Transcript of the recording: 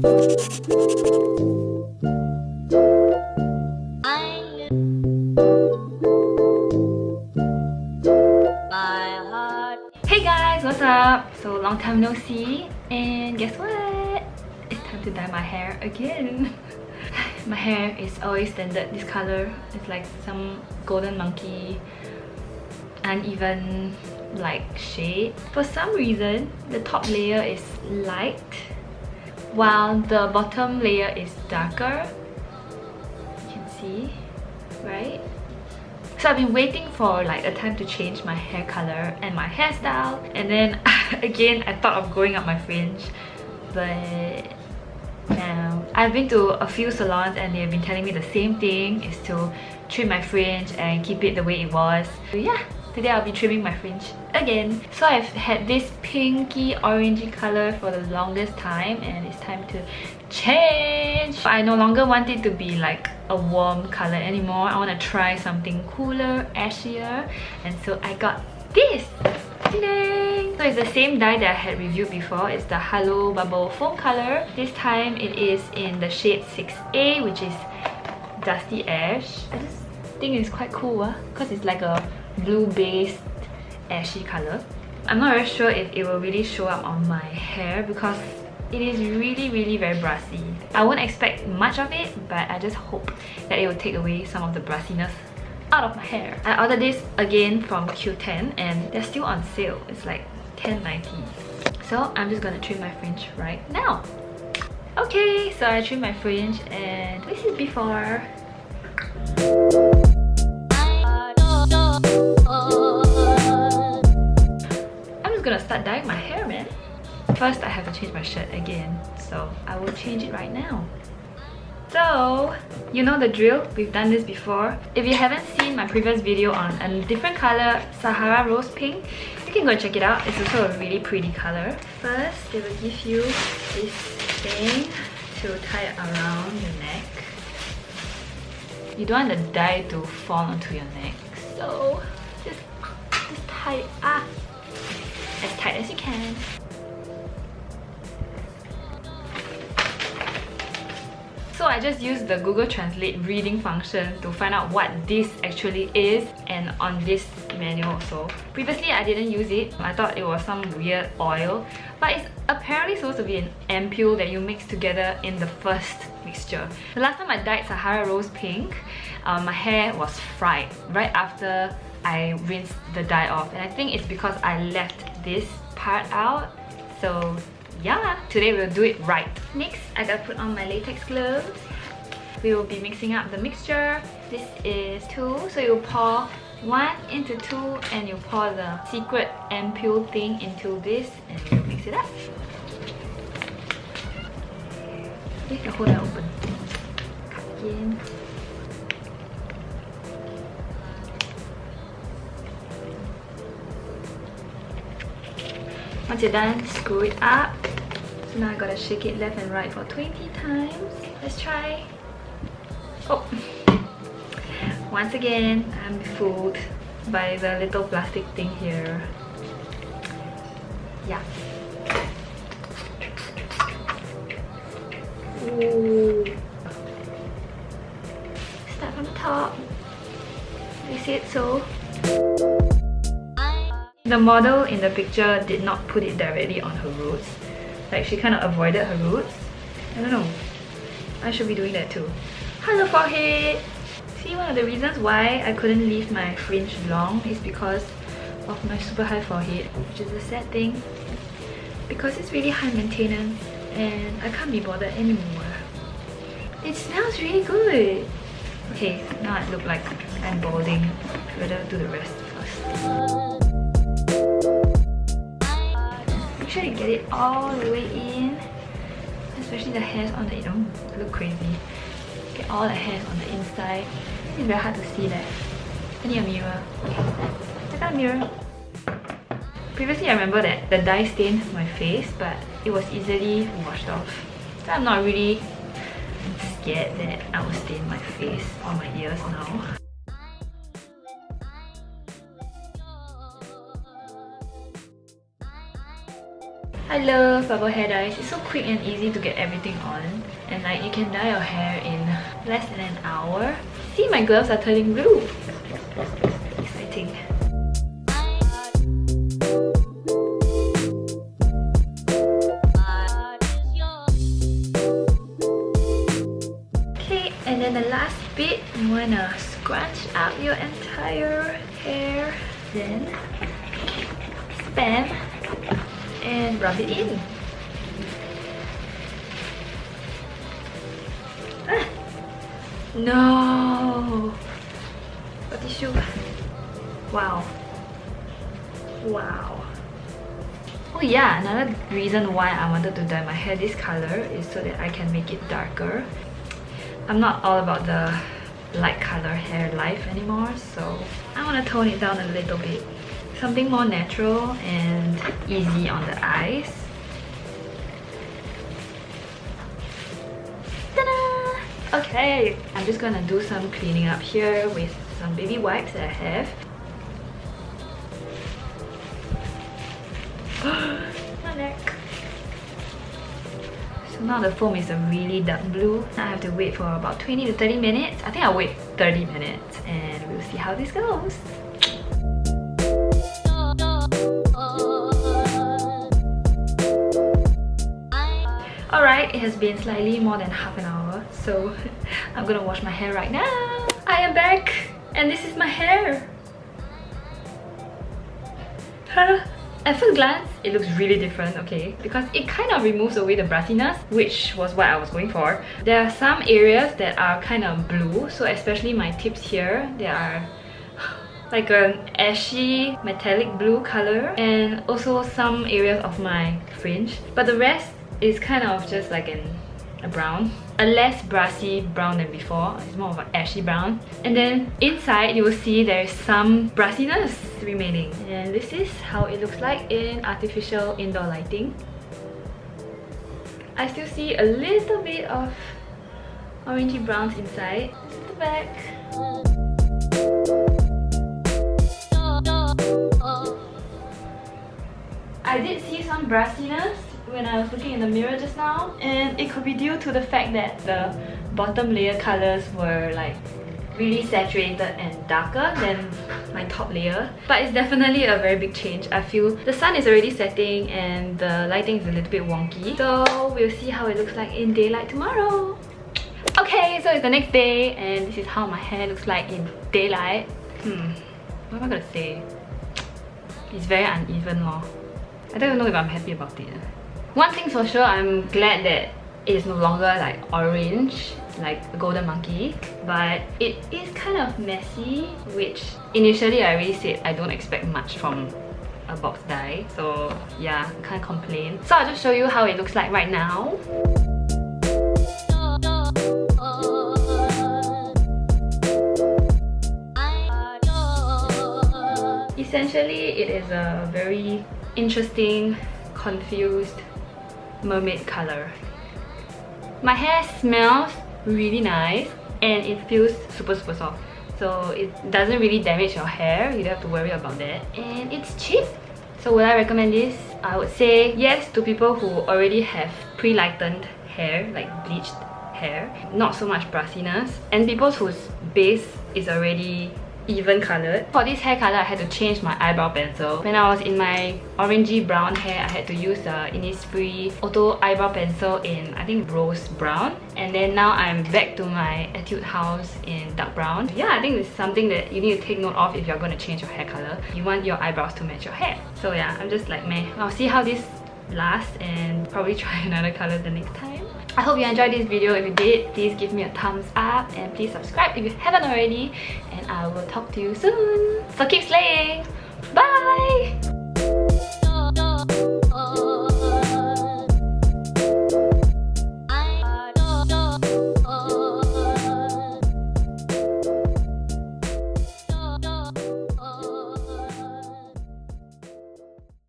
Hey guys, what's up? So long time no see, and guess what? It's time to dye my hair again. My hair is always standard this color. It's like some golden monkey uneven like shade. For some reason, the top layer is light while the bottom layer is darker. You can see, right? So I've been waiting for like a time to change my hair color and my hairstyle, and then again I thought of growing up my fringe, but now I've been to a few salons and they've been telling me the same thing, is to trim my fringe and keep it the way it was. So yeah, today I'll be trimming my fringe again. So I've had this pinky orangey color for the longest time, and it's time to change. I no longer want it to be like a warm color anymore. I want to try something cooler, ashier, and so I got this. Ta-da! So it's the same dye that I had reviewed before. It's the Hello Bubble Foam color. This time it is in the shade 6A, which is Dusty Ash. I just think it's quite cool because it's like a blue based ashy color. I'm not very sure if it will really show up on my hair because it is really very brassy. I won't expect much of it, but I just hope that it will take away some of the brassiness out of my hair. I ordered this again from Q10 and they're still on sale. It's like $10.90. So I'm just gonna trim my fringe right now. Okay, so I trimmed my fringe and this is before. I'm just gonna start dyeing my hair, man. First, I have to change my shirt again, so I will change it right now. So, you know the drill, we've done this before. If you haven't seen my previous video on a different color, Sahara Rose Pink, you can go and check it out. It's also a really pretty color. First, they will give you this thing to tie it around your neck. You don't want the dye to fall onto your neck, so just tie it up as tight as you can. So I just used the Google Translate reading function to find out what this actually is, and on this manual also. Previously I didn't use it. I thought it was some weird oil, but it's apparently supposed to be an ampule that you mix together in the first mixture. The last time I dyed Sahara Rose Pink, my hair was fried right after I rinsed the dye off, and I think it's because I left this part out. So yeah, today we'll do it right. Next, I gotta put on my latex gloves. We will be mixing up the mixture. This is 2, so you pour 1 into 2 and you pour the secret ampule thing into this and we'll mix it up. Okay, the hole open. Cut again. Once you're done, screw it up. So now I gotta shake it left and right for 20 times. Let's try. Oh! Once again, I'm fooled by the little plastic thing here. Yeah. Ooh. Start from the top. You see it so? The model in the picture did not put it directly on her roots. Like, she kind of avoided her roots. I don't know. I should be doing that too. Hello forehead! See, one of the reasons why I couldn't leave my fringe long is because of my super high forehead, which is a sad thing. Because it's really high maintenance and I can't be bothered anymore. It smells really good! Okay, now I look like I'm balding. I'd rather do the rest first. Make sure you get it all the way in, especially the hairs on the, look crazy. Get all the hairs on the inside. It's very hard to see that. I need a mirror. I got a mirror. Previously I remember that the dye stained my face, but it was easily washed off. So I'm not really scared that I will stain my face or my ears now. I love bubble hair dyes. It's so quick and easy to get everything on. And like you can dye your hair in less than an hour. See, my gloves are turning blue. Exciting. Okay, and then the last bit, you wanna scrunch up your entire hair. Then spam and rub it in. Ah. No! A tissue. Wow. Wow. Oh yeah, another reason why I wanted to dye my hair this color is so that I can make it darker. I'm not all about the light color hair life anymore, so I want to tone it down a little bit. Something more natural and easy on the eyes. Ta-da! Okay, I'm just gonna do some cleaning up here with some baby wipes that I have. My neck. So now the foam is a really dark blue. Now I have to wait for about 20 to 30 minutes. I think I'll wait 30 minutes and we'll see how this goes. Alright, it has been slightly more than half an hour, so I'm gonna wash my hair right now. I am back and this is my hair. At first glance, it looks really different, okay? Because it kind of removes away the brassiness, which was what I was going for. There are some areas that are kind of blue, so especially my tips here, they are like an ashy metallic blue color, and also some areas of my fringe. But the rest is kind of just like a brown, a less brassy brown than before. It's more of an ashy brown. And then inside you will see there's some brassiness remaining, and this is how it looks like in artificial indoor lighting. I still see a little bit of orangey browns inside. This is the back. I did see some brassiness when I was looking in the mirror just now, and it could be due to the fact that the bottom layer colors were like really saturated and darker than my top layer. But it's definitely a very big change. I feel the sun is already setting and the lighting is a little bit wonky, so we'll see how it looks like in daylight tomorrow. Okay, so it's the next day and this is how my hair looks like in daylight. What am I gonna say? It's very uneven lor. I don't even know if I'm happy about it. One thing's for sure, I'm glad that it is no longer like orange, like a golden monkey, but it is kind of messy, which initially I already said I don't expect much from a box dye, so yeah, can't complain. So I'll just show you how it looks like right now. Essentially, it is a very interesting, confused mermaid color. My hair smells really nice and it feels super soft, so it doesn't really damage your hair. You don't have to worry about that, and it's cheap. So would I recommend this? I would say yes to people who already have pre-lightened hair, like bleached hair, not so much brassiness, and people whose base is already even colored. For this hair color, I had to change my eyebrow pencil. When I was in my orangey brown hair, I had to use the Innisfree Auto Eyebrow Pencil in, I think, rose brown. And then now I'm back to my Etude House in dark brown. Yeah, I think it's something that you need to take note of if you're going to change your hair color. You want your eyebrows to match your hair. So yeah, I'm just like meh. I'll see how this lasts and probably try another color the next time. I hope you enjoyed this video. If you did, please give me a thumbs up and please subscribe if you haven't already, and I will talk to you soon. So keep slaying! Bye!